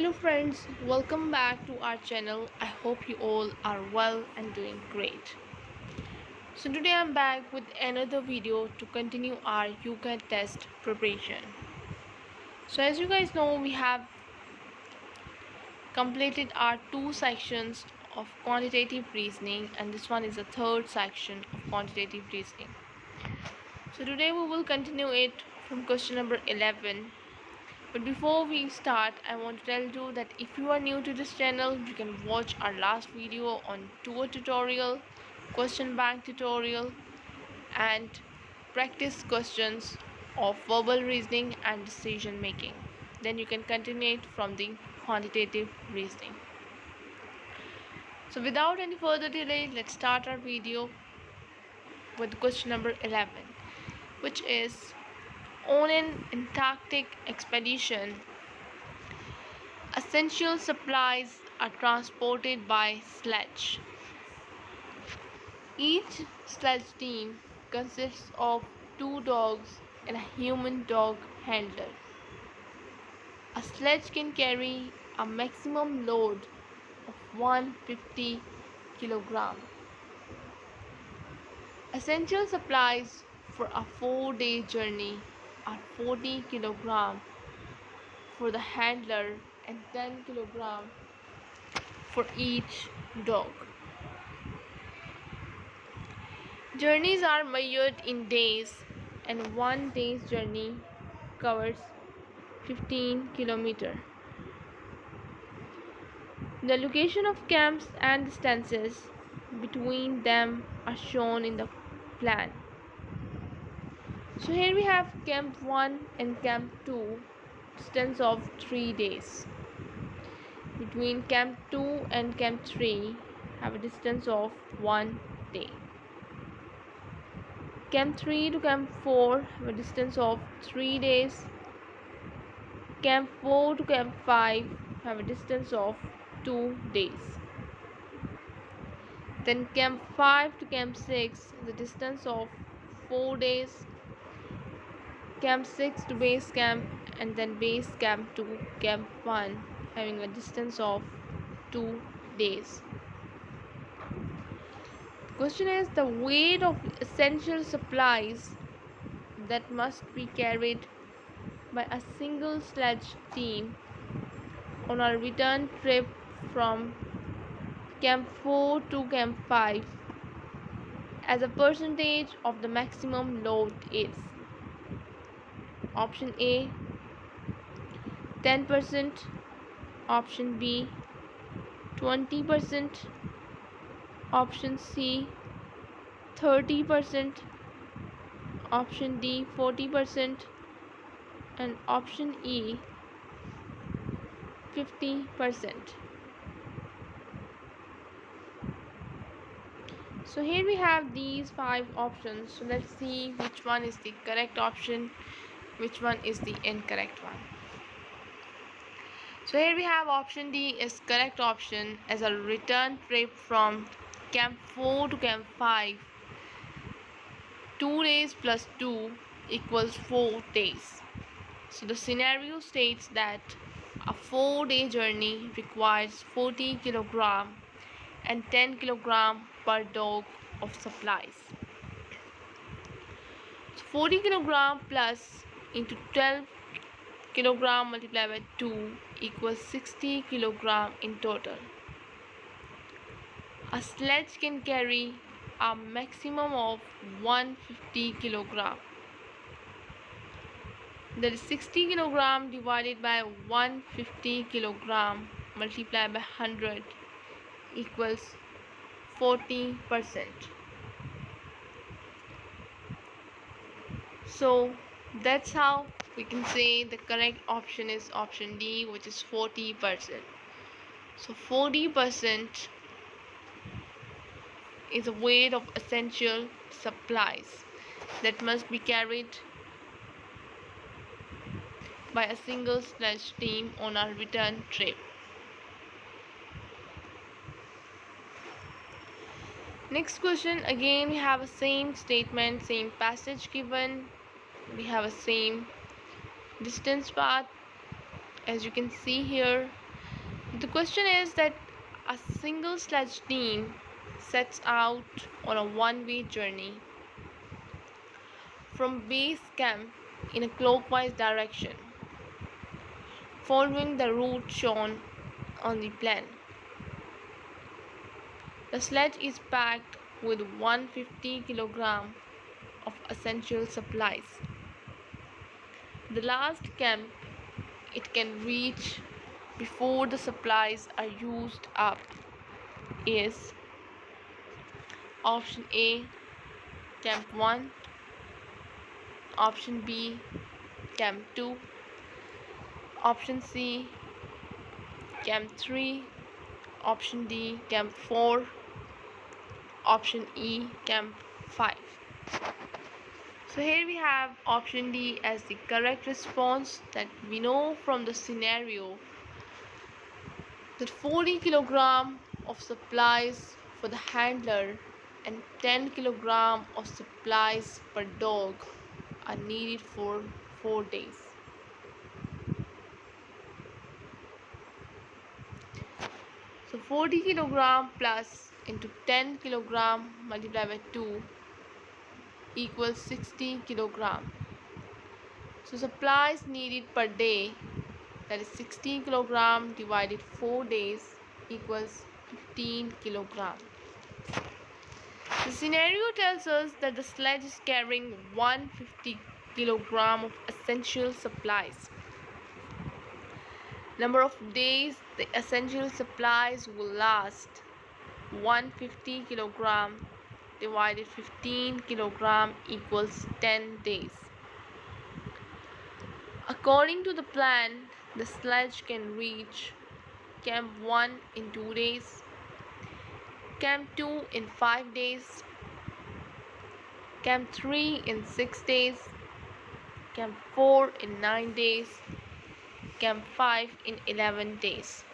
Hello friends, welcome back to our channel. I hope you all are well and doing great. So today I'm back with another video to continue our UCAT test preparation. So as you guys know, we have completed our two sections of quantitative reasoning, and this one is the third section of quantitative reasoning. So today we will continue it from question number 11. But before we start, I want to tell you that if you are new to this channel, you can watch our last video on tour tutorial, question bank tutorial, and practice questions of verbal reasoning and decision making. Then you can continue it from the quantitative reasoning. So without any further delay, let's start our video with question number 11, which is on an Antarctic expedition, essential supplies are transported by sledge. Each sledge team consists of two dogs and a human dog handler. A sledge can carry a maximum load of 150 kg. Essential supplies for a 4-day journey are 40 kg for the handler and 10 kg for each dog. Journeys are measured in days, and one day's journey covers 15 km. The location of camps and distances between them are shown in the plan. So here we have camp 1 and camp 2, distance of 3 days. Between camp 2 and camp 3 have a distance of 1 day. Camp 3 to camp 4 have a distance of 3 days. Camp 4 to camp 5 have a distance of 2 days. Then camp 5 to camp 6 the distance of 4 days. Camp 6 to base camp, and then base camp to camp 1 having a distance of 2 days. The question is the weight of essential supplies that must be carried by a single sledge team on a return trip from camp 4 to camp 5 as a percentage of the maximum load is. Option A 10%, option B 20%, option C 30%, option D 40%, and option E 50%. So here we have these 5 options. So let's see which one is the correct option, which one is the incorrect one. So here we have option D is correct option, as a return trip from camp 4 to camp 5, 2 days plus 2 equals 4 days. So the scenario states that a 4-day journey requires 40 kg and 10 kg per dog of supplies. So 40 kg plus into 12 kg multiplied by 2 equals 60 kg in total. A sledge can carry a maximum of 150 kg. That is 60 kg divided by 150 kg multiplied by 100 equals 40%. So that's how we can say the correct option is option D, which is 40%. So 40% is the weight of essential supplies that must be carried by a single sledge team on a return trip. Next question, again we have a same statement, same passage given, we have a same distance path as you can see here, The question is that a single sledge team sets out on a one-way journey from base camp in a clockwise direction, following the route shown on the plan. The sledge is packed with 150 kg of essential supplies. The last camp it can reach before the supplies are used up is option A, camp 1, option B, camp 2, option C, camp 3, option D, camp 4, option E, camp 5. So here we have option D as the correct response. That we know from the scenario that 40 kg of supplies for the handler and 10 kg of supplies per dog are needed for 4 days. So 40 kg plus into 10 kg multiplied by 2 equals 60 kg. So supplies needed per day, that is 16 kg divided 4 days equals 15 kg. The scenario tells us that the sledge is carrying 150 kg of essential supplies. Number of days the essential supplies will last, 150 kg divided 15 kg equals 10 days. According to the plan, the sledge can reach camp 1 in 2 days, camp 2 in 5 days, camp 3 in 6 days, camp 4 in 9 days, camp 5 in 11 days.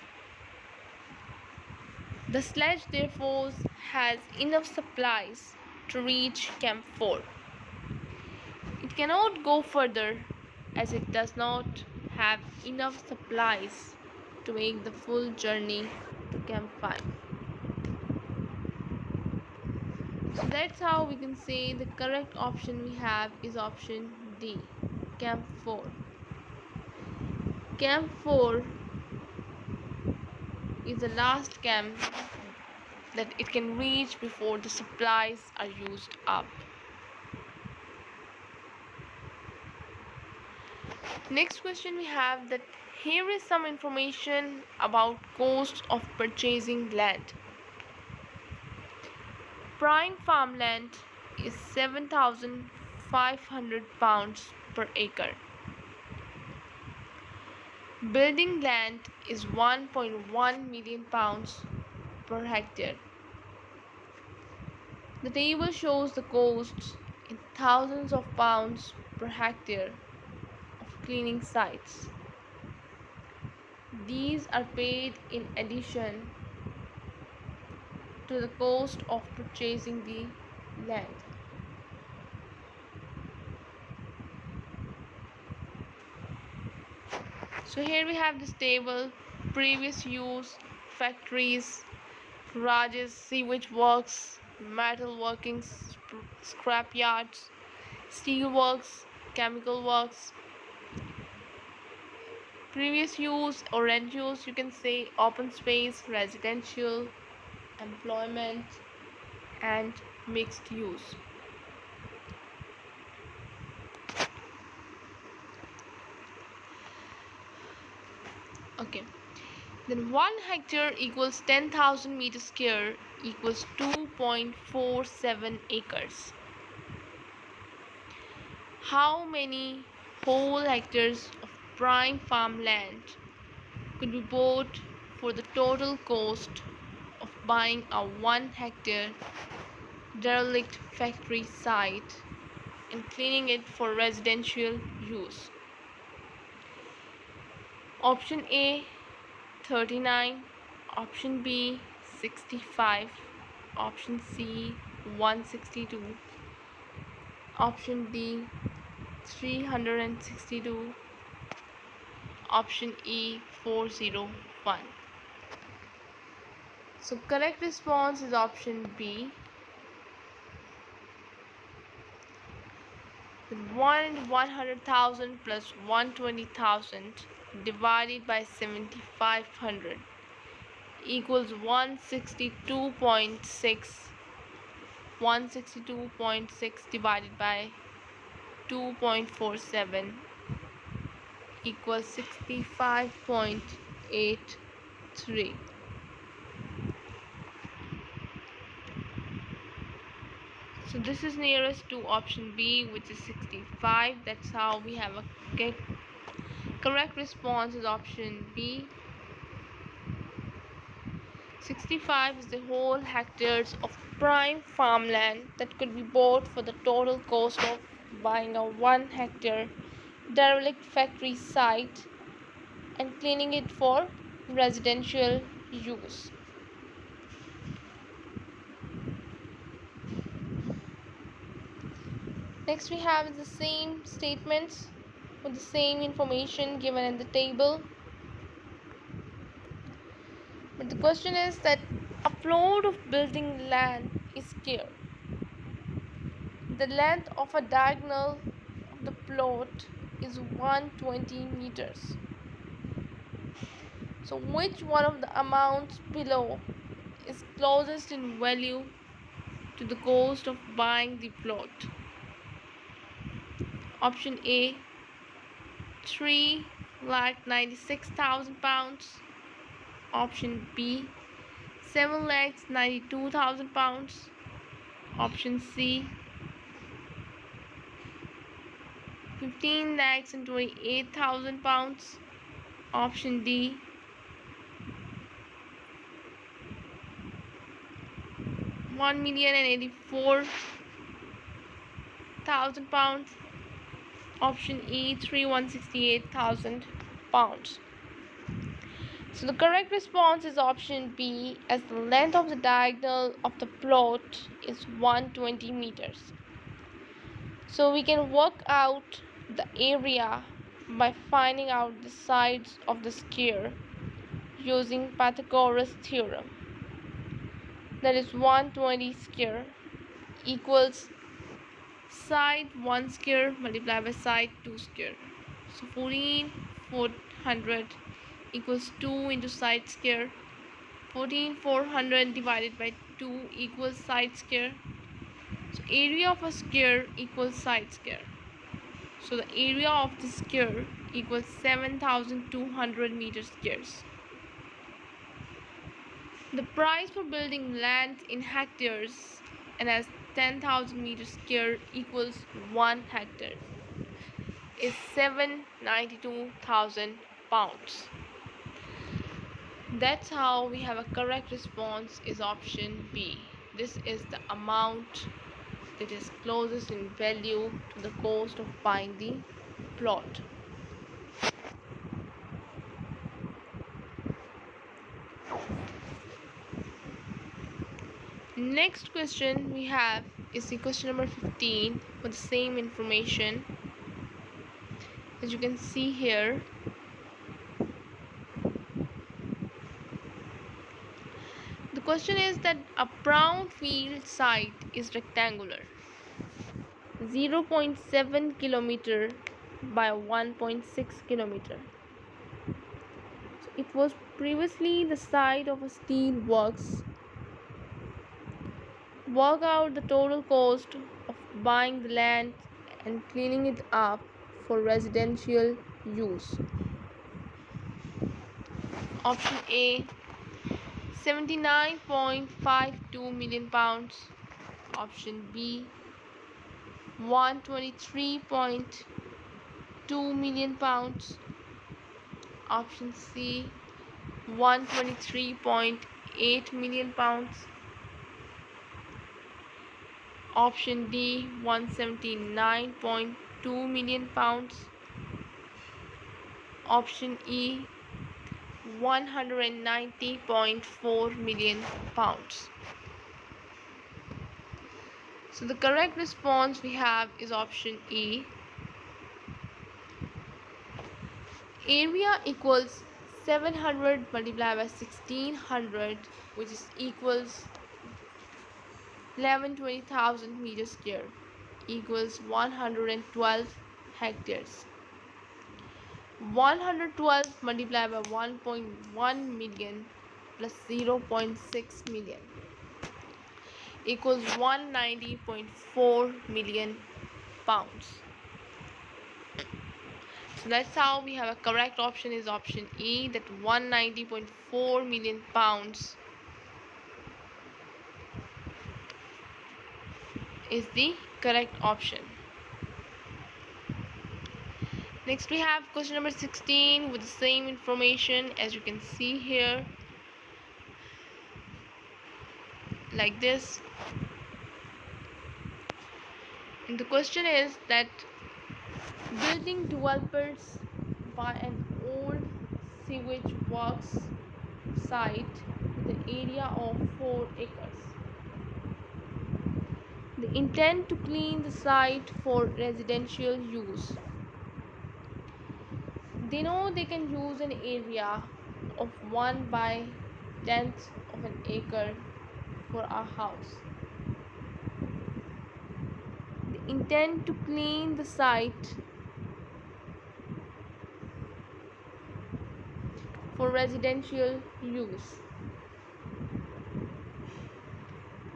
The sledge therefore has enough supplies to reach camp 4. It cannot go further as it does not have enough supplies to make the full journey to camp 5. So that's how we can say the correct option we have is option D, camp 4. Camp 4 is the last camp that it can reach before the supplies are used up. Next question we have that here is some information about cost of purchasing land. Prime farmland is 7,500 pounds per acre. Building land is 1.1 million pounds per hectare. The table shows the costs in thousands of pounds per hectare of cleaning sites. These are paid in addition to the cost of purchasing the land. So here we have this table: previous use, factories, garages, sewage works, metal workings, scrap yards, steel works, chemical works. Previous use or end use, you can say open space, residential, employment, and mixed use. Okay, then 1 hectare equals 10,000 meters square equals 2.47 acres. How many whole hectares of prime farmland could be bought for the total cost of buying a 1 hectare derelict factory site and cleaning it for residential use? Option A 39, option B 65, option C 162, option D 362, option E 401. So correct response is option B. 100,000 plus 120,000 divided by 7,500 equals 162.6. 162.6 divided by 2.47 equals 65.83. So this is nearest to option B, which is 65. That's how we have a correct response is option B. 65 is the whole hectares of prime farmland that could be bought for the total cost of buying a 1 hectare derelict factory site and cleaning it for residential use. Next we have the same statements with the same information given in the table. But the question is that a plot of building land is scarce. The length of a diagonal of the plot is 120 meters. So which one of the amounts below is closest in value to the cost of buying the plot? Option A, 3,96,000 pounds. Option B, 7,92,000 pounds. Option C, 15,28,000 pounds. Option D, 1,084,000 pounds. Option E, 3,168,000 pounds. So the correct response is option B, as the length of the diagonal of the plot is 120 meters. So we can work out the area by finding out the sides of the square using Pythagoras theorem. That is 120 square equals side 1 square multiplied by side 2 square. So 14,400 equals 2 into side square. 14,400 divided by 2 equals side square. So area of a square equals side square. So the area of the square equals 7,200 meter squares. The price for building land in hectares and as 10,000 meters square equals 1 hectare is 792,000 pounds. That's how we have a correct response is option B. This is the amount that is closest in value to the cost of buying the plot. Next question we have is the question number 15 with the same information. As you can see here, the question is that a brownfield site is rectangular, 0.7 kilometer by 1.6 kilometer. So it was previously the site of a steel works. Work out the total cost of buying the land and cleaning it up for residential use. Option A, 79.52 million pounds. Option B, 123.2 million pounds. Option C, 123.8 million pounds. Option D, 179.2 million pounds. Option E, 190.4 million pounds. So the correct response we have is option E. Area equals 700 multiplied by 1600, which is equals 1120,000 meters square, equals 112 hectares. 112 multiplied by 1.1 million plus 0.6 million equals 190.4 million pounds. So that's how we have a correct option is option E, that 190.4 million pounds is the correct option. Next we have question number 16 with the same information as you can see here, like this. And the question is that building developers buy an old sewage works site with an area of 4 acres. They intend to clean the site for residential use. They know they can use an area of 1 by 10th of an acre for a house. They intend to clean the site for residential use.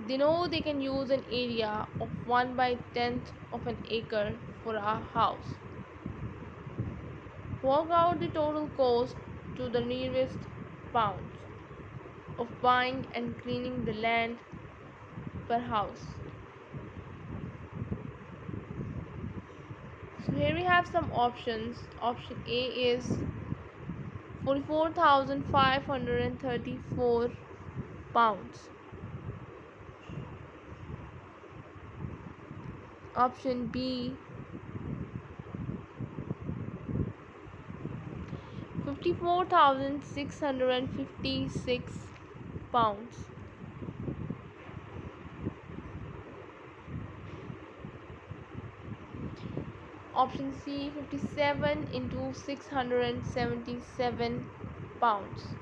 They know they can use an area of 1 by 10th of an acre for a house. Work out the total cost to the nearest pound of buying and cleaning the land per house. So here we have some options. Option A is 44,534 pounds. Option B 54,656 pounds. Option C 57 into 677 pounds.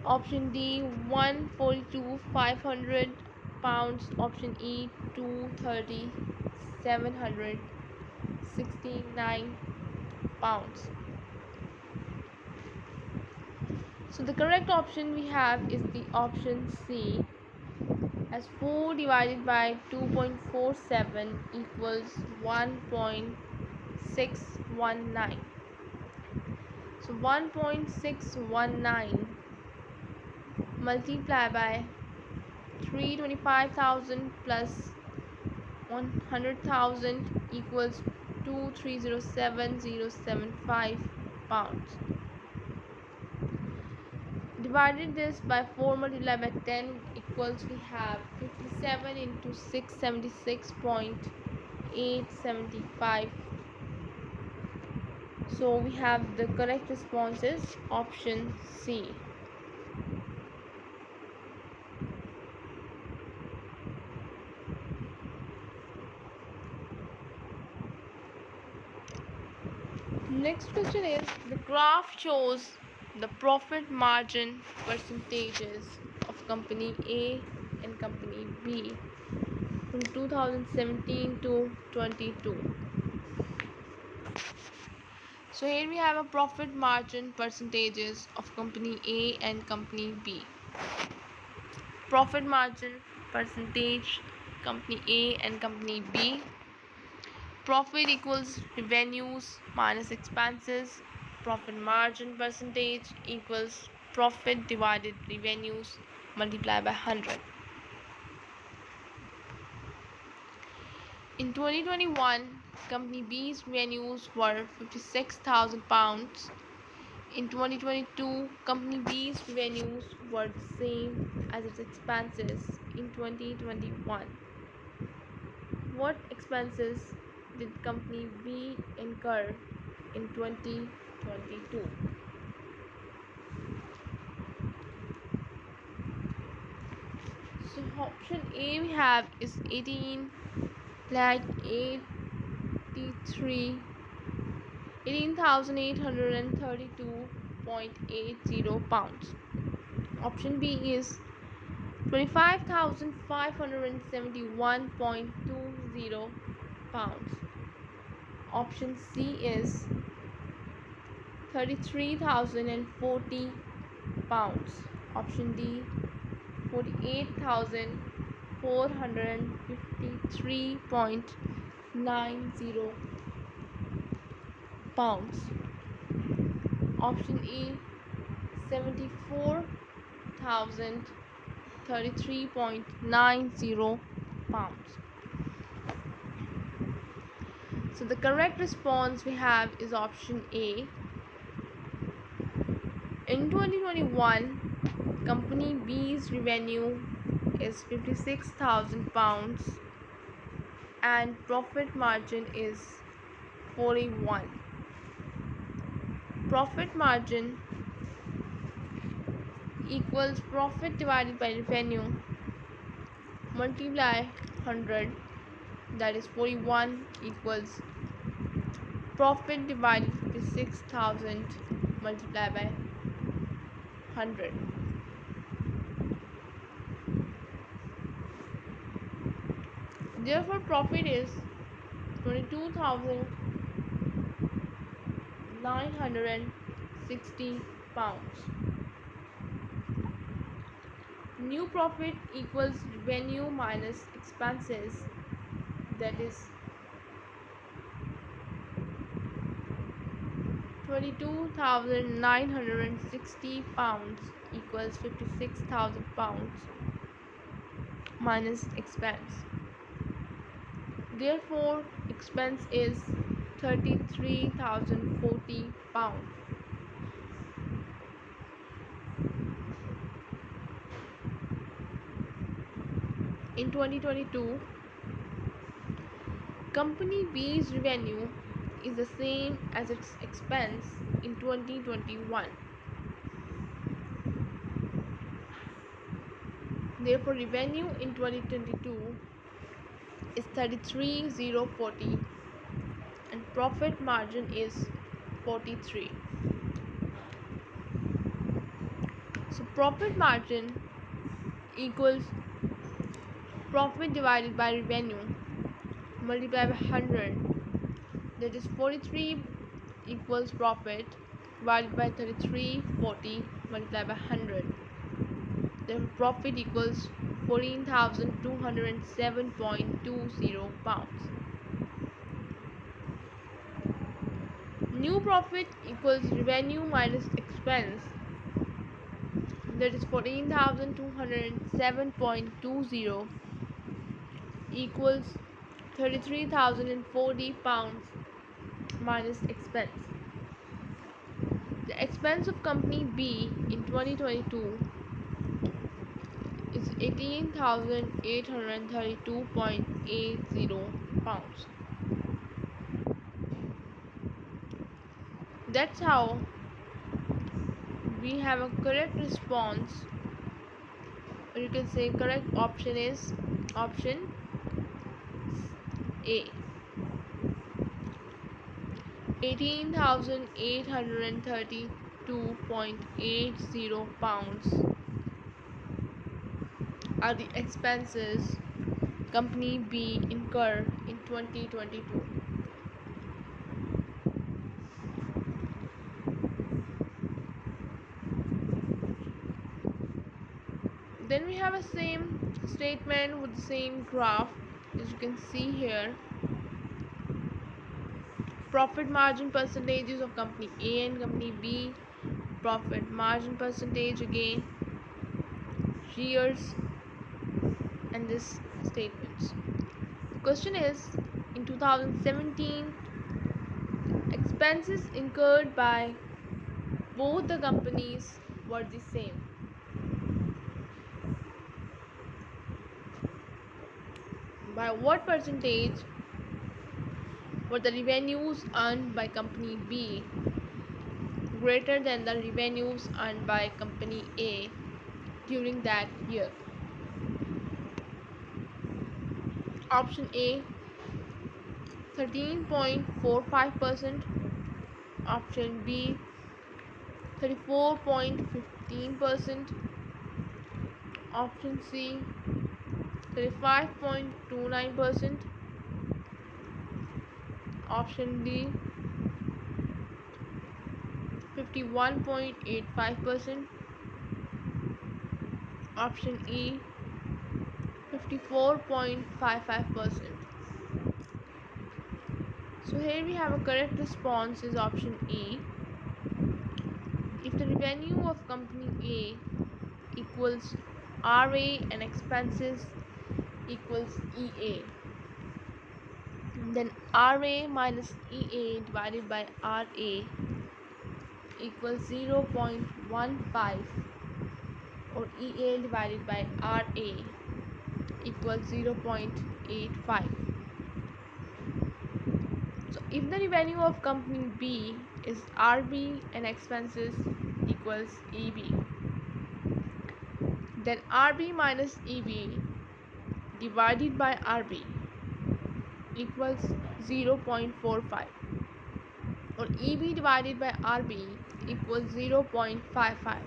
Option D 142,500 pounds. Option E 230,769 pounds. So the correct option we have is the option C, as 4 divided by 2.47 equals 1.619. So 1.619 multiplied by 325,000 plus 100,000 equals 2307075 pounds. Divided this by 4 multiplied by 10 equals, we have 57 into 676.875. So we have the correct response is option C. Next question is, the graph shows the profit margin percentages of company A and company B from 2017 to 22. So here we have a profit margin percentages of company A and company B. Profit margin percentage company A and company B. Profit equals revenues minus expenses. Profit margin percentage equals profit divided revenues multiplied by 100. In 2021, company B's revenues were 56,000 pounds. In 2022, company B's revenues were the same as its expenses in 2021. What expenses did company B incur in 2022? So option A we have is 18 like 18,832.80 pounds. Option B is 25,571.20 pounds. Option C is 33,040 pounds. Option D 48,453.90 pounds. Option E 74,033.90 pounds. So the correct response we have is option A. In 2021, company B's revenue is 56,000 pounds and profit margin is 41. Profit margin equals profit divided by revenue multiply 100, that is 41 equals profit divided 56,000 multiplied by 100. Therefore profit is 22,960 pounds. New profit equals revenue minus expenses, that is 22,960 pounds equals 56,000 pounds minus expense. Therefore expense is 33,040 pounds. In 2022, company B's revenue is the same as its expense in 2021. Therefore revenue in 2022 is 33,040 and profit margin is 43. So profit margin equals profit divided by revenue multiplied by 100, that is 43 equals profit divided by 3340 multiplied by 100. Therefore profit equals 14,207.20 pounds. New profit equals revenue minus expense, that is 14,207.20 equals 33,040 pounds minus expense. The expense of company B in 2022 is 18,832.80 pounds. That's how we have a correct response, or you can say correct option is option A. 18,832.80 pounds are the expenses company B incurred in 2022. Then we have a same statement with the same graph, as you can see here. Profit margin percentages of company A and company B, profit margin percentage again, years, and this statements. The question is, in 2017, expenses incurred by both the companies were the same. By what percentage were the revenues earned by company B greater than the revenues earned by company A during that year? Option A 13.45%, option B 34.15%, option C 35.29%, option D 51.85%, option E 54.55%. So here we have a correct response is option E. If the revenue of company A equals RA and expenses equals EA, then RA minus EA divided by RA equals 0.15, or EA divided by RA equals 0.85. So if the revenue of company B is RB and expenses equals EB, then RB minus EB divided by RB equals 0.45, or EB divided by RB equals 0.55.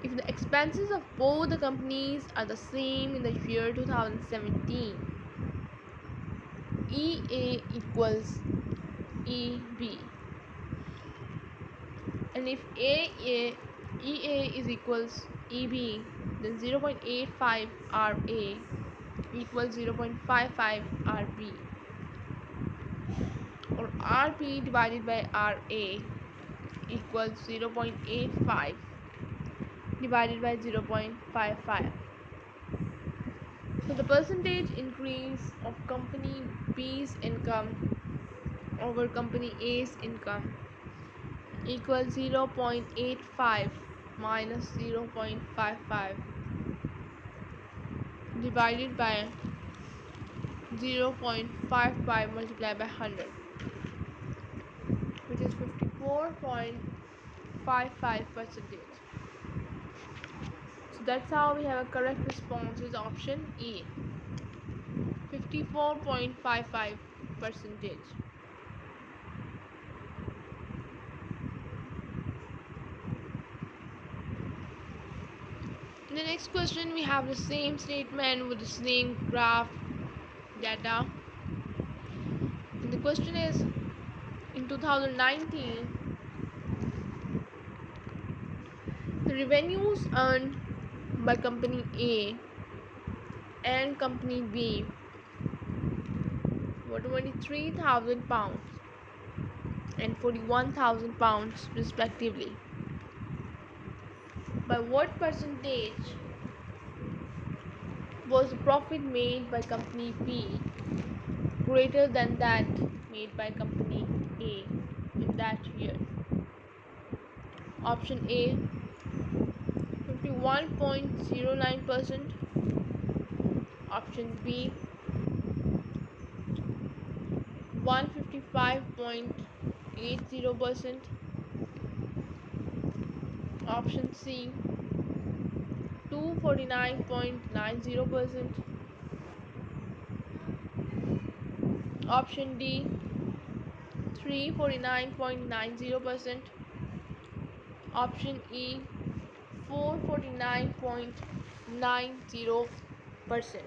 If the expenses of both the companies are the same in the year 2017, EA equals EB, and if EA is equals EB, then 0.85 RA equals 0.55 RB, or RB divided by RA equals 0.85 divided by 0.55. So the percentage increase of company B's income over company A's income equals 0.85 minus 0.55 divided by 0.55 multiplied by 100, which is 54.55%. So that's how we have a correct response is option E, 54.55%. In the next question, we have the same statement with the same graph data. And the question is, in 2019, the revenues earned by company A and company B were £23,000 and £41,000 respectively. By what percentage was the profit made by company B greater than that made by company A in that year? Option A 51.09%, option B 155.80%, option C 249.90%, option D 349.90%, option E 449.90%.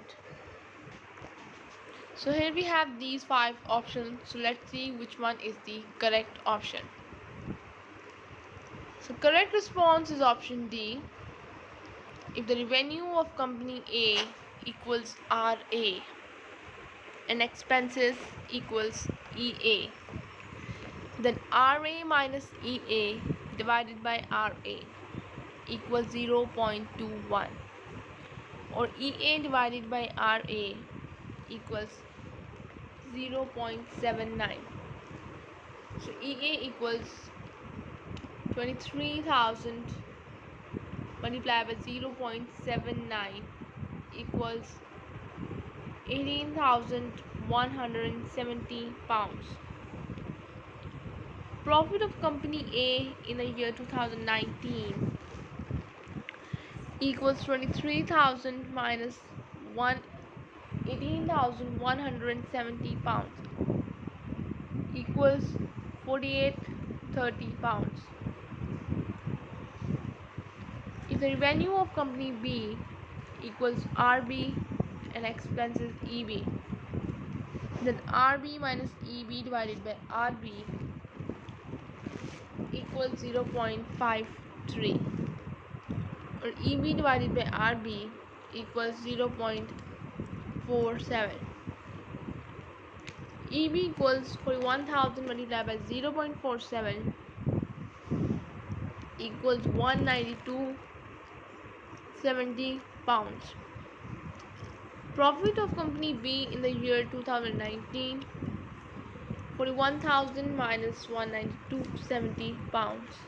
So here we have these 5 options. So let's see which one is the correct option. So correct response is option D. If the revenue of company A equals RA and expenses equals EA, then RA minus EA divided by RA equals 0.21, or EA divided by RA equals 0.79. So EA equals 23,000 multiplied by 0.79 equals 18,170 pounds. Profit of company A in the year 2019 equals 23,000 minus 18,170 4170 pounds equals 4830 pounds. If the revenue of company B equals RB and expenses EB, then RB minus EB divided by RB equals 0.53, or EB divided by RB equals 0.47. EB equals 41,000 multiplied by 0.47 equals 192.70 pounds. Profit of company B in the year 2019, 41,000 minus 192.70 pounds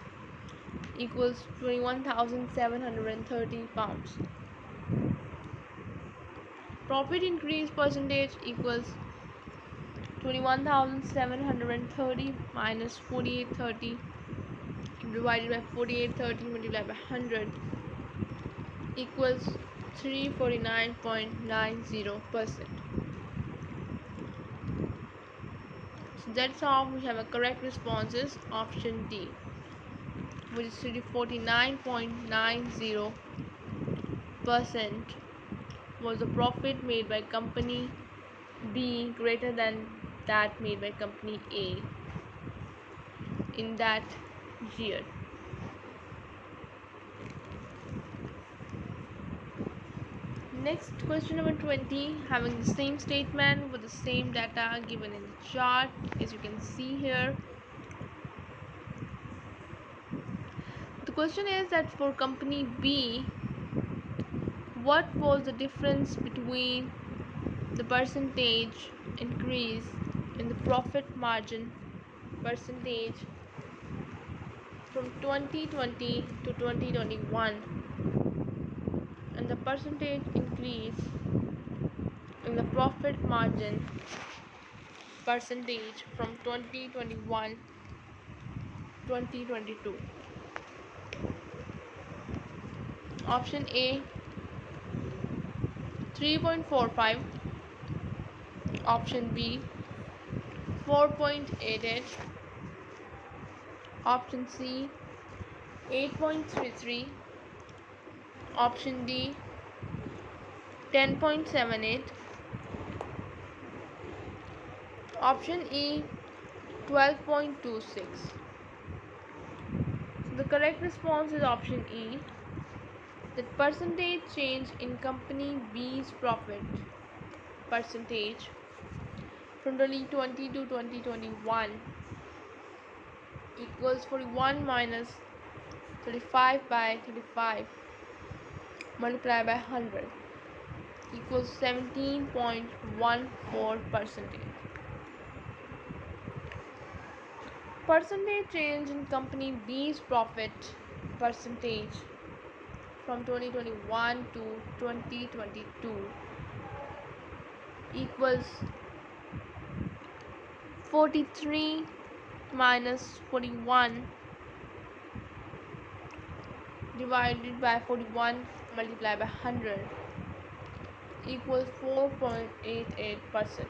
equals 21,730 pounds. Profit increase percentage equals 21,730 minus 4830 divided by 4830 multiplied by 100 equals 349.90%. So that's how we have a correct response is option D, which is 349.90% was the profit made by company B greater than that made by company A in that year. Next, question number 20, having the same statement with the same data given in the chart, as you can see here. The question is that for company B, what was the difference between the percentage increase in the profit margin percentage from 2020 to 2021 and the percentage increase in the profit margin percentage from 2021 2022. Option A 3.45, option B 4.88, option C 8.33, option D 10.78, option E 12.26. So the correct response is option E, that percentage change in company B's profit percentage from 2020 to 2021 equals 41 minus 35 by 35 multiplied by 100 equals 17.14%. Percentage change in company B's profit percentage from 2021 to 2022 equals 43 minus 41 divided by 41 multiplied by 100 equals 4.88%.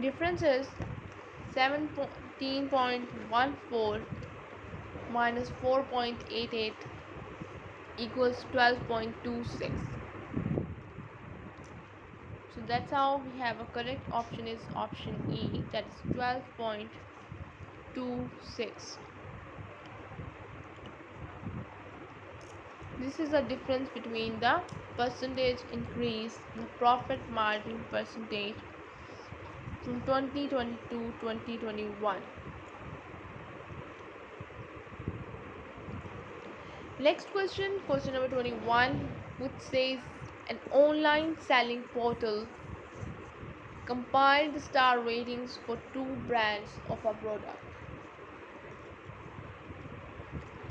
Difference is 17.14 minus 4.88 equals 12.26. So that's how we have a correct option is option E, that is 12.26. This is the difference between the percentage increase in the profit margin percentage from 2020 to 2021. Next question, question number 21, which says an online selling portal compiled the star ratings for 2 brands of a product.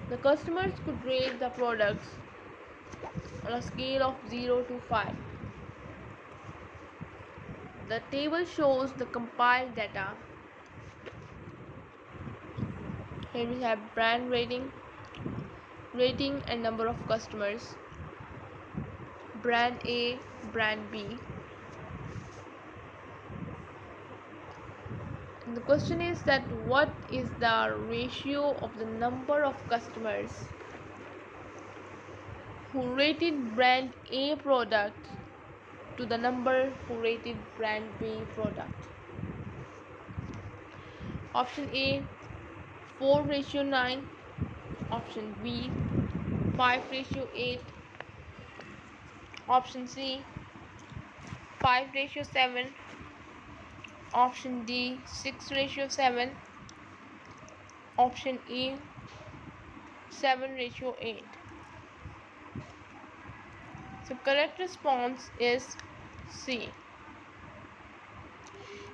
The customers could rate the products on a scale of 0 to 5. The table shows the compiled data. Here we have brand rating and number of customers. Brand A, brand B. And the question is that what is the ratio of the number of customers who rated brand A product to the number who rated brand B product? Option A 4:9, option B 5:8, option C 5:7, option D 6:7, option E 7:8. So correct response is C.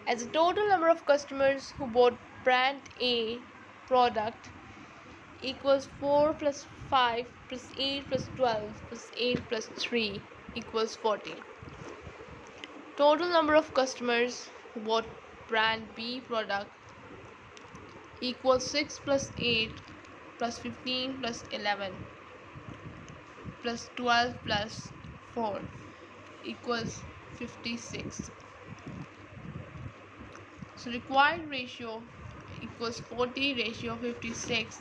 As the total number of customers who bought brand A product equals 4 plus 5 plus 8 plus 12 plus 8 plus 3 equals 40. Total number of customers who bought brand B product equals 6 plus 8 plus 15 plus 11 plus 12 plus 4 equals 56. So required ratio equals 40 ratio 56,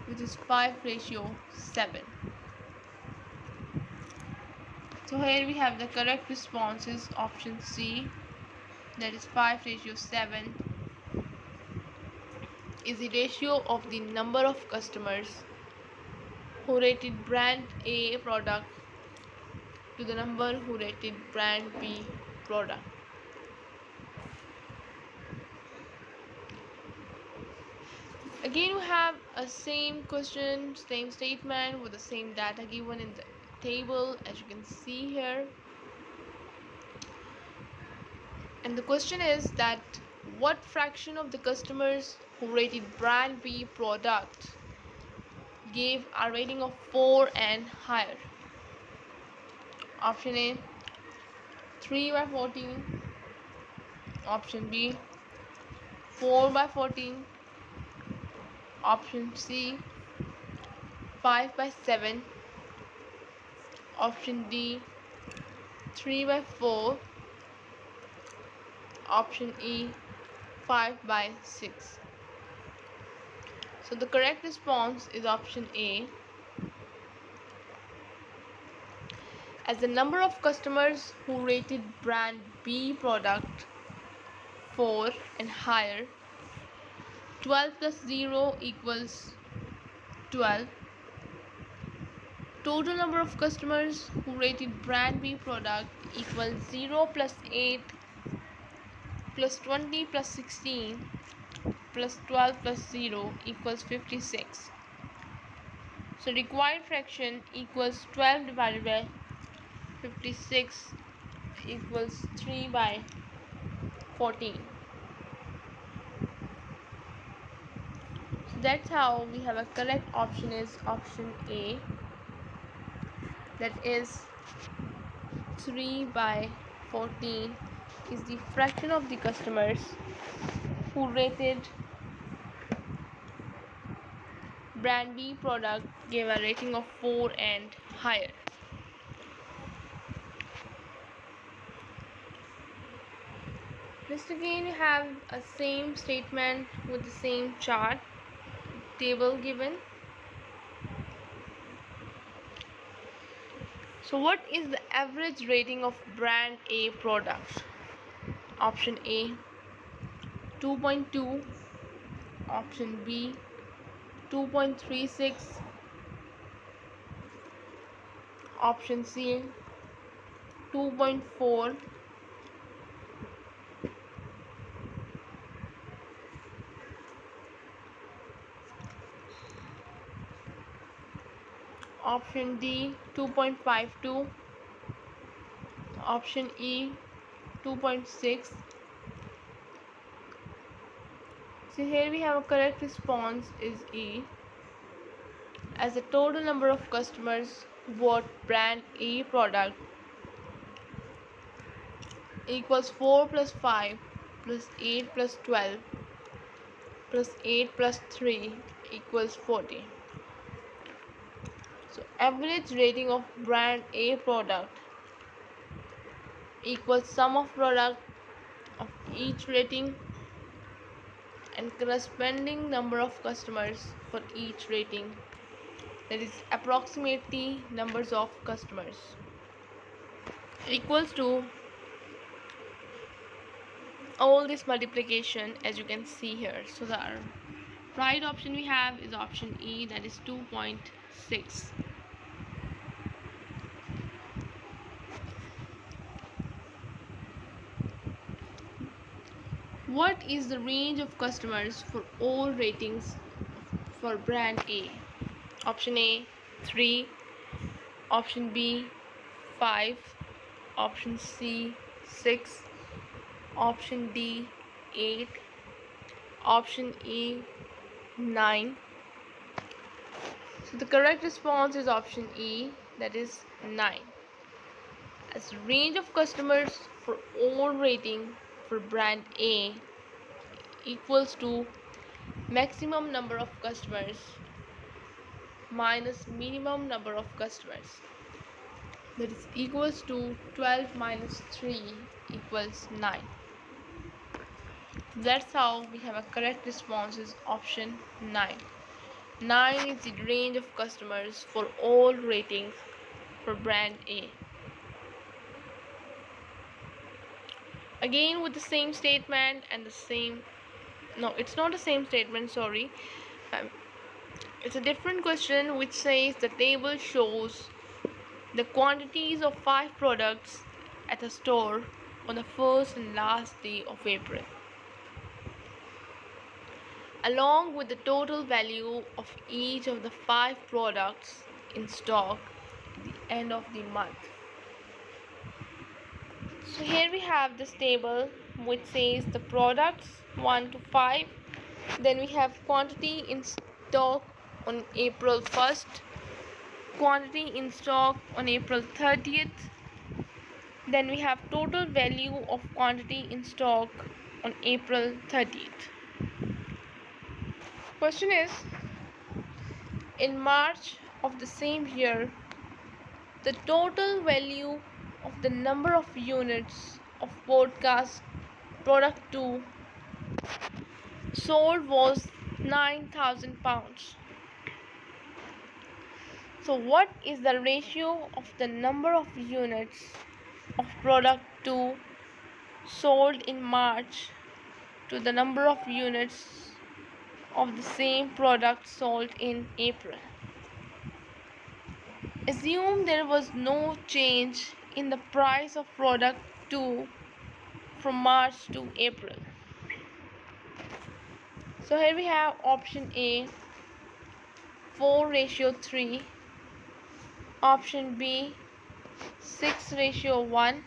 which is 5:7. So here we have the correct response is option C, that is 5:7 is the ratio of the number of customers who rated brand A product to the number who rated brand B product. Again, we have a same question, same statement with the same data given in the table, as you can see here. And the question is that what fraction of the customers who rated brand B product gave a rating of 4 and higher? Option A 3/14, option B 4/14, option C 5/7, option D 3/4, option E 5/6. So the correct response is option A. As the number of customers who rated brand B product 4 and higher, 12 plus 0 equals 12. Total number of customers who rated brand B product equals 0 plus 8 plus 20 plus 16 plus 12 plus 0 equals 56. So required fraction equals 12 divided by 56 equals 3/14. So that's how we have a correct option is option A, that is 3/14 is the fraction of the customers who rated brand B product gave a rating of 4 and higher. Next again we have a same statement with the same chart table given. So what is the average rating of brand A product? Option A 2.2, option B 2.36, option C 2.4, option D 2.52, option E 2.6. So here we have a correct response is E. As the total number of customers who bought brand A product equals 4 plus 5 plus 8 plus 12 plus 8 plus 3 equals 40. So average rating of brand A product equals sum of product of each rating and corresponding number of customers for each rating, that is approximately numbers of customers, equals to all this multiplication as you can see here. So the right option we have is option E, that is 2.6. What is the range of customers for all ratings for brand A? Option A 3, option B 5, option C 6, option D 8, option E 9. So the correct response is option E, that is 9. As range of customers for all rating for brand A equals to maximum number of customers minus minimum number of customers, that is equals to 12 minus 3 equals 9. That's how we have a correct response is option 9. 9 is the range of customers for all ratings for brand A. Again with the same statement and the same, no, it's not the same statement, sorry. It's a different question which says the table shows the quantities of 5 products at a store on the first and last day of April, along with the total value of each of the 5 products in stock at the end of the month. So here we have this table which says the products 1 to 5, then we have quantity in stock on April 1st, quantity in stock on April 30th, then we have total value of quantity in stock on April 30th. Question is, in March of the same year, the total value of the number of units of product 2 sold was 9,000 pounds. So what is the ratio of the number of units of product 2 sold in March to the number of units of the same product sold in April? Assume there was no change in the price of product 2 from March to April. So here we have option A 4:3, option B 6:1,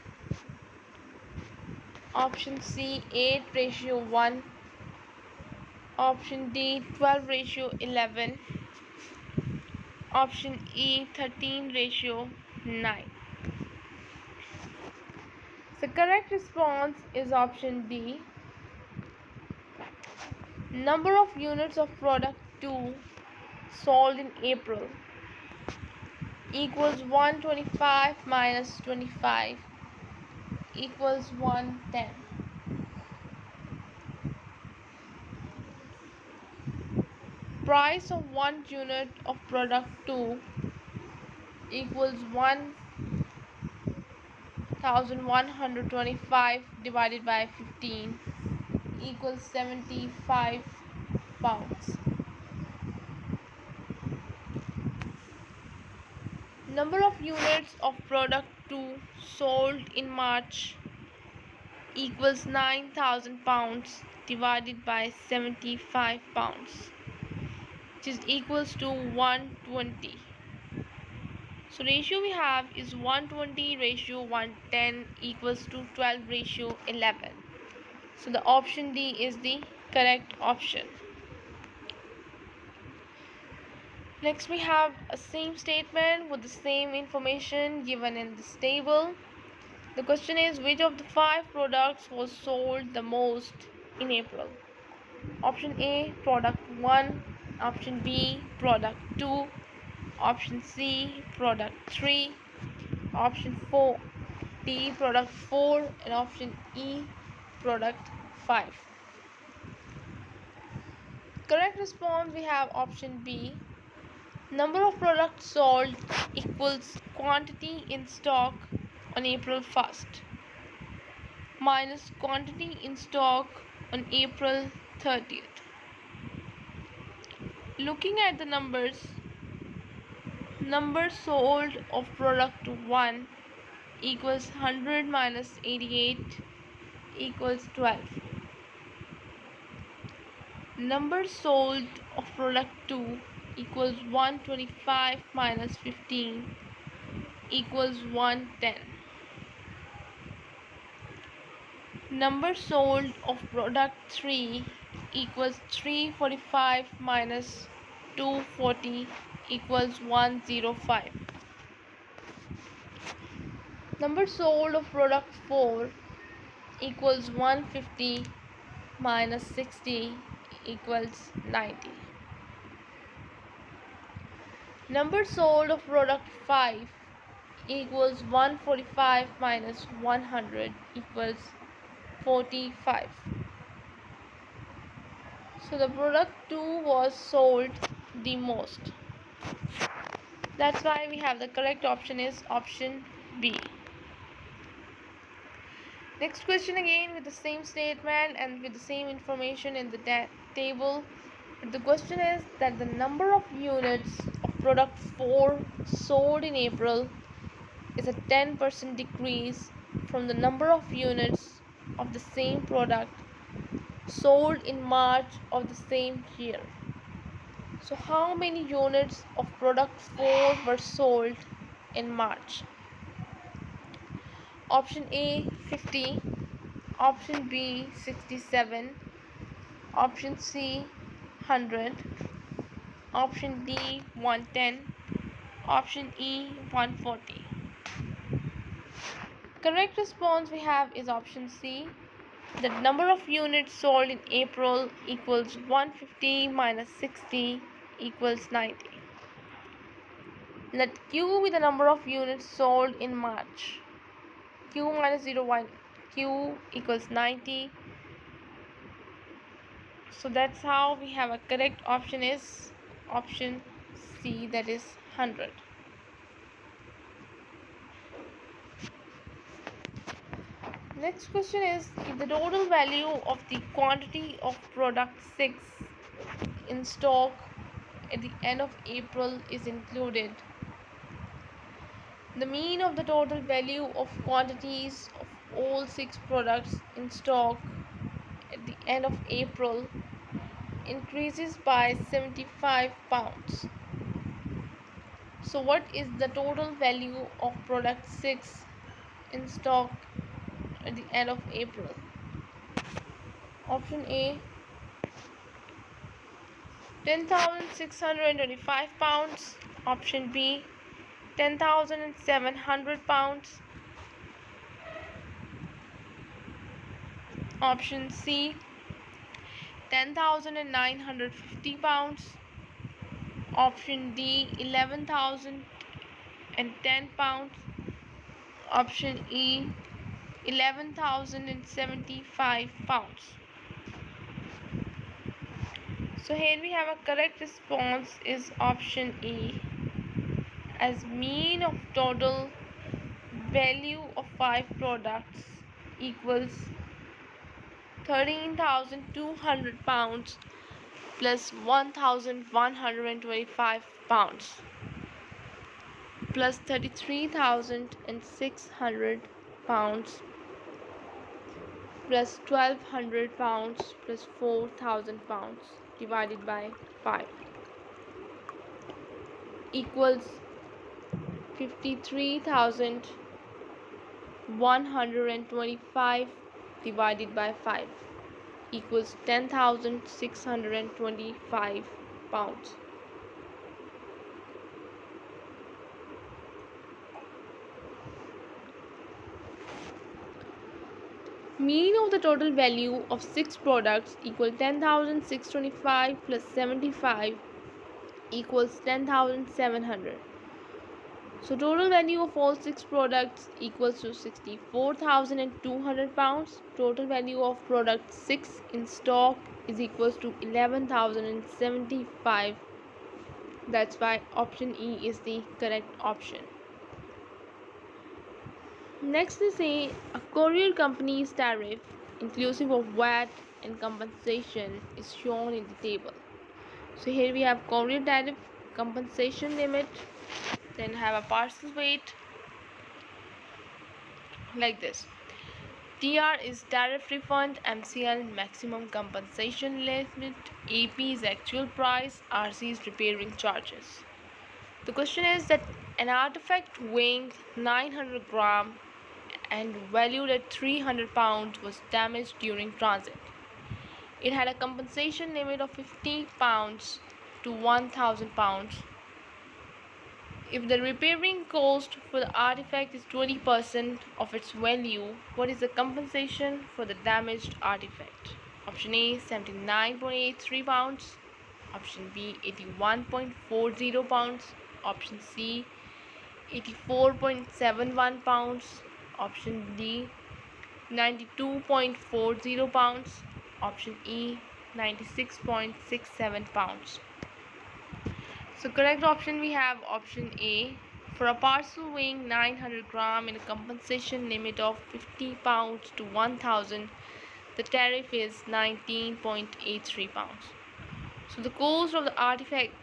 option C 8:1, option D 12:11, option E 13:9. The correct response is option D. Number of units of product 2 sold in April equals 125 minus 25 equals 110. Price of 1 unit of product 2 equals 1125 divided by 15 equals 75 pounds. Number of units of product 2 sold in March equals 9,000 pounds divided by 75 pounds, which is equals to 120. So ratio we have is 120 ratio 110 equals to 12 ratio 11. So the option D is the correct option. Next we have a same statement with the same information given in this table. The question is, which of the 5 products was sold the most in April? Option A product 1, option B product 2, option C product 3, option 4 D, product 4, and option E, product 5. Correct response, we have option B. Number of products sold equals quantity in stock on April 1st minus quantity in stock on April 30th. Looking at the numbers, number sold of product 1 equals 100 minus 88 equals 12. Number sold of product 2 equals 125 minus 15 equals 110. Number sold of product 3 equals 345 minus 240 equals 105. Number sold of product 4 equals 150 minus 60 equals 90. Number sold of product 5 equals 145 minus 100 equals 45. So the product 2 was sold the most. That's why we have the correct option is option B. Next question again with the same statement and with the same information in the table. The question is that the number of units of product 4 sold in April is a 10% decrease from the number of units of the same product sold in March of the same year. So how many units of product 4 were sold in March? Option A 50, option B 67, option C 100, option D 110, option E 140. Correct response we have is option C. The number of units sold in April equals 150 minus 60 equals 90. Let Q be the number of units sold in March. Q minus 01, Q equals 90. So that's how we have a correct option is option C, that is 100. Next question is, if the total value of the quantity of product 6 in stock at the end of April is included, the mean of the total value of quantities of all 6 products in stock at the end of April increases by 75 pounds. So what is the total value of product 6 in stock at the end of April? Option A 10,625 pounds, option B 10,700 pounds, option C 10,950 pounds, option D 11,010 pounds, option E 11,075 pounds. So here we have a correct response is option E, as mean of total value of 5 products equals 13,200 pounds plus 1,125 pounds plus 33,600 pounds plus 1,200 pounds plus 4,000 pounds divided by 5 equals 53,125 divided by 5 equals 10,625 pounds. Mean of the total value of 6 products equal 10,625 plus 75 equals 10,700. So total value of all 6 products equals to 64,200 pounds. Total value of product 6 in stock is equals to 11,075. That's why option E is the correct option. Next is a courier company's tariff inclusive of VAT and compensation is shown in the table. So here we have courier tariff, compensation limit, then have a parcel weight like this. TR is tariff refund, MCL maximum compensation limit, AP is actual price, RC is repairing charges. The question is that an artifact weighing 900 gram and valued at 300 pounds was damaged during transit. It had a compensation limit of 50 pounds to 1000 pounds. If the repairing cost for the artifact is 20% of its value, what is the compensation for the damaged artifact? Option A 79.83 pounds, option B 81.40 pounds, option C 84.71 pounds, option D 92.40 pounds, option E 96.67 pounds. So correct option we have option A. For a parcel weighing 900 gram and a compensation limit of 50 pounds to 1000, the tariff is 19.83 pounds. So the cost of the artifact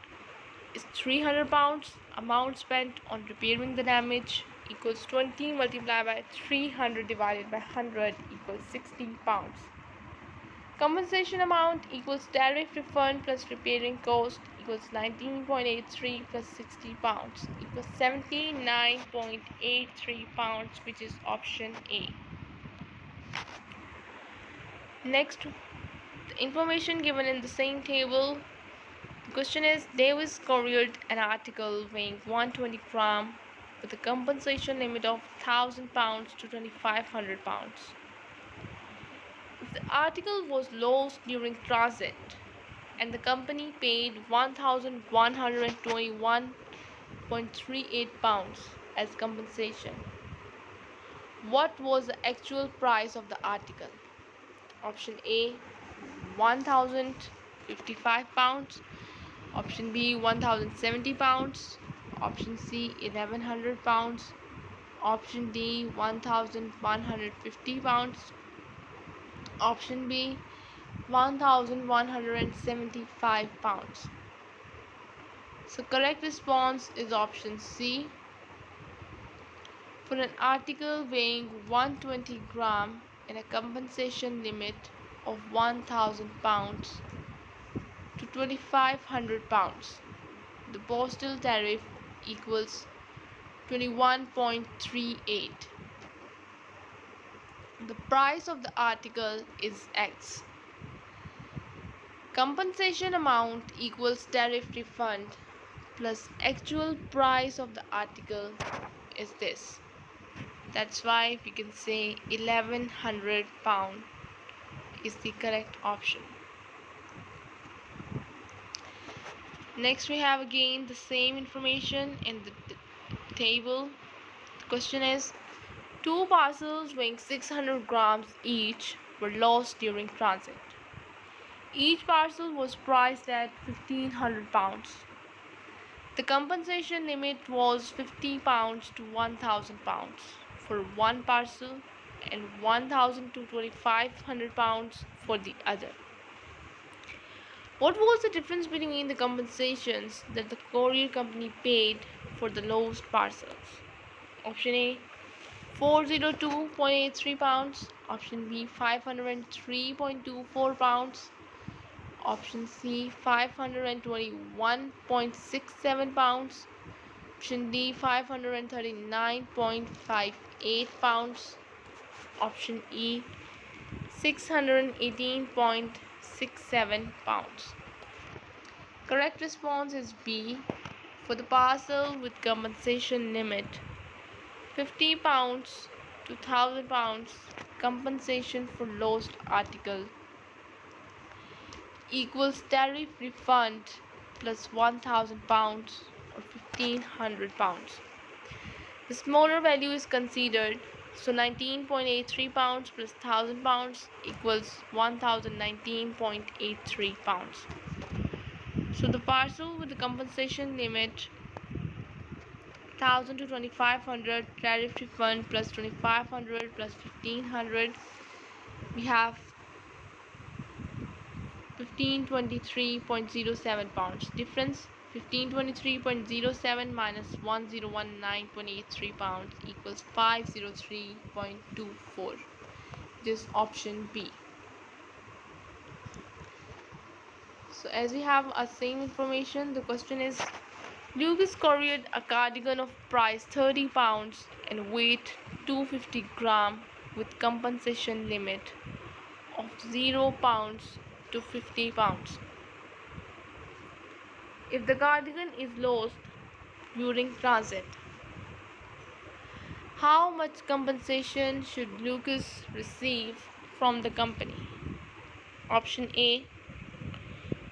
is 300 pounds. Amount spent on repairing the damage equals 20 multiplied by 300 divided by 100 equals 60 pounds. Compensation amount equals tariff refund plus repairing cost equals 19.83 plus 60 pounds equals 79.83 pounds, which is option A. Next, the information given in the same table. The question is, Davis couriered an article weighing 120 gram with a compensation limit of 1000 pounds to 2500 pounds. If the article was lost during transit and the company paid 1121.38 pounds as compensation, what was the actual price of the article? Option A 1055 pounds, option B 1070 pounds, option C 1100 pounds, option D 1150 pounds, option B 1175 pounds. So correct response is option C. For an article weighing 120 gram and a compensation limit of 1000 pounds to 2500 pounds, the postal tariff equals 21.38. The price of the article is X. Compensation amount equals tariff refund plus actual price of the article is this. That's why we can say 1100 pound is the correct option. Next we have again the same information in the table. The question is, 2 parcels weighing 600 grams each were lost during transit. Each parcel was priced at 1500 pounds. The compensation limit was 50 pounds to 1000 pounds for one parcel and 1000 to 2500 pounds for the other. What was the difference between the compensations that the courier company paid for the lost parcels? Option A 402.83 pounds, option B 503.24 pounds, option C 521.67 pounds, option D 539.58 pounds, option E 618.67 pounds. Correct response is B. For the parcel with compensation limit 50 pounds to 1000 pounds, compensation for lost article equals tariff refund plus 1000 pounds or 1500 pounds. The smaller value is considered. So 19.83 pounds plus 1000 pounds equals 1019.83 pounds. So the parcel with the compensation limit 1000 to 2500, tariff refund plus 2500 plus 1500, we have 1523.07 pounds. Difference 1523.07 minus 1019.83 pounds equals 503.24. This is option B. So as we have a same information, the question is Lucas couriered a cardigan of price 30 pounds and weight 250 gram with compensation limit of 0 pounds to 50 pounds. If the cardigan is lost during transit, how much compensation should Lucas receive from the company? Option A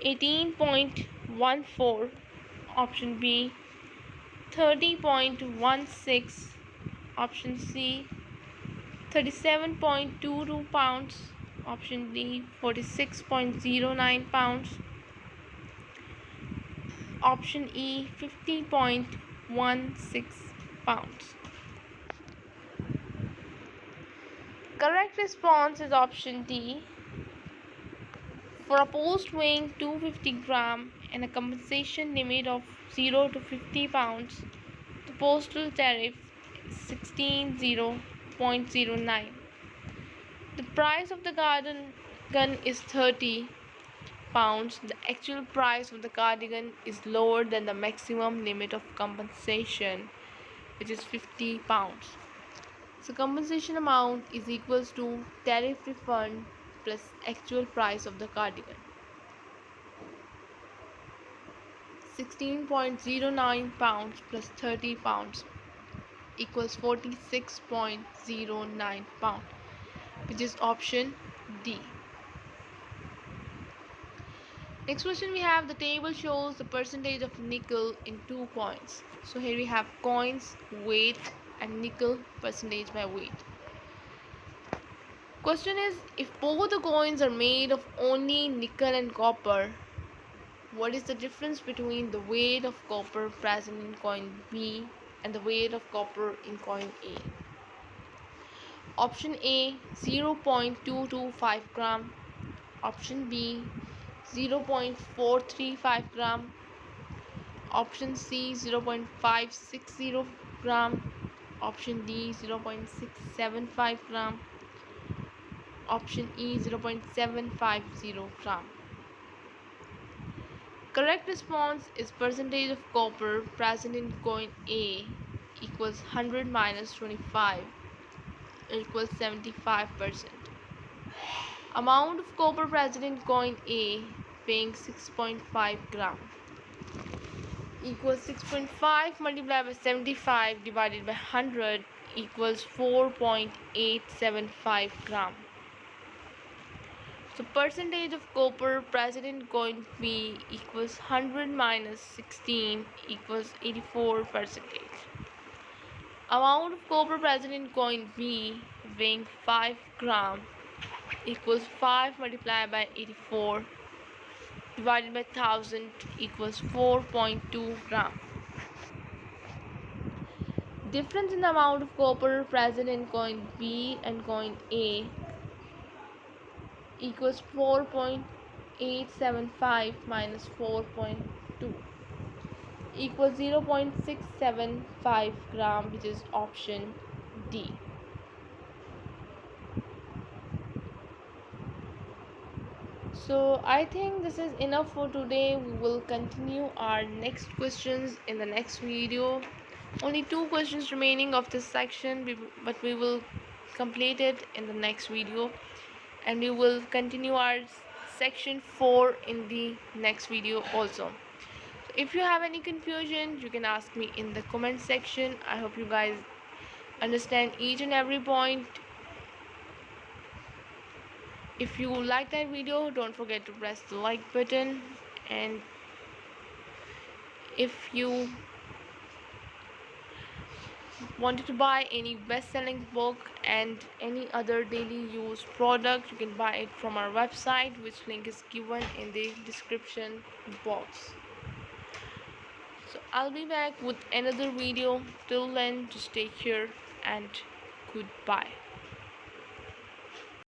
18.14, option B 30.16, option C 37.22 pounds, option D 46.09 pounds, option E 50.16 pounds. Correct response is option D. For a post weighing 250 gram and a compensation limit of 0 to 50 pounds, the postal tariff is 16.09. The price of the cardigan is 30 pounds. The actual price of the cardigan is lower than the maximum limit of compensation, which is 50 pounds. So compensation amount is equals to tariff refund plus actual price of the cardigan. 16.09 pounds plus 30 pounds equals 46.09 pounds, which is option D. Next question, we have the table shows the percentage of nickel in 2 coins. So here we have coins, weight, and nickel percentage by weight. Question is, if both the coins are made of only nickel and copper, what is the difference between the weight of copper present in coin B and the weight of copper in coin A? Option A 0.225 gram, option B 0.435 gram, option C 0.560 gram, option D 0.675 gram, option E 0.750 gram. Correct response is percentage of copper present in coin A equals 100 minus 25 equals 75%. Amount of copper present in coin A weighing 6.5 gram equals 6.5 multiplied by 75 divided by 100 equals 4.875 gram. So percentage of copper present in coin B equals 100 minus 16 equals 84%. Amount of copper present in coin B weighing 5 gram equals 5 multiplied by 84 divided by 1000 equals 4.2 gram. Difference in the amount of copper present in coin B and coin A equals 4.875 minus 4.2 equals 0.675 gram, which is option D. So I think this is enough for today. We will continue our next questions in the next video. Only 2 questions remaining of this section, but we will complete it in the next video, and we will continue our section 4 in the next video also. So if you have any confusion, you can ask me in the comment section. I hope you guys understand each and every point. If you like that video, don't forget to press the like button, and if you wanted to buy any best-selling book and any other daily use product, you can buy it from our website, which link is given in the description box. So I'll be back with another video. Till then, just take care and goodbye.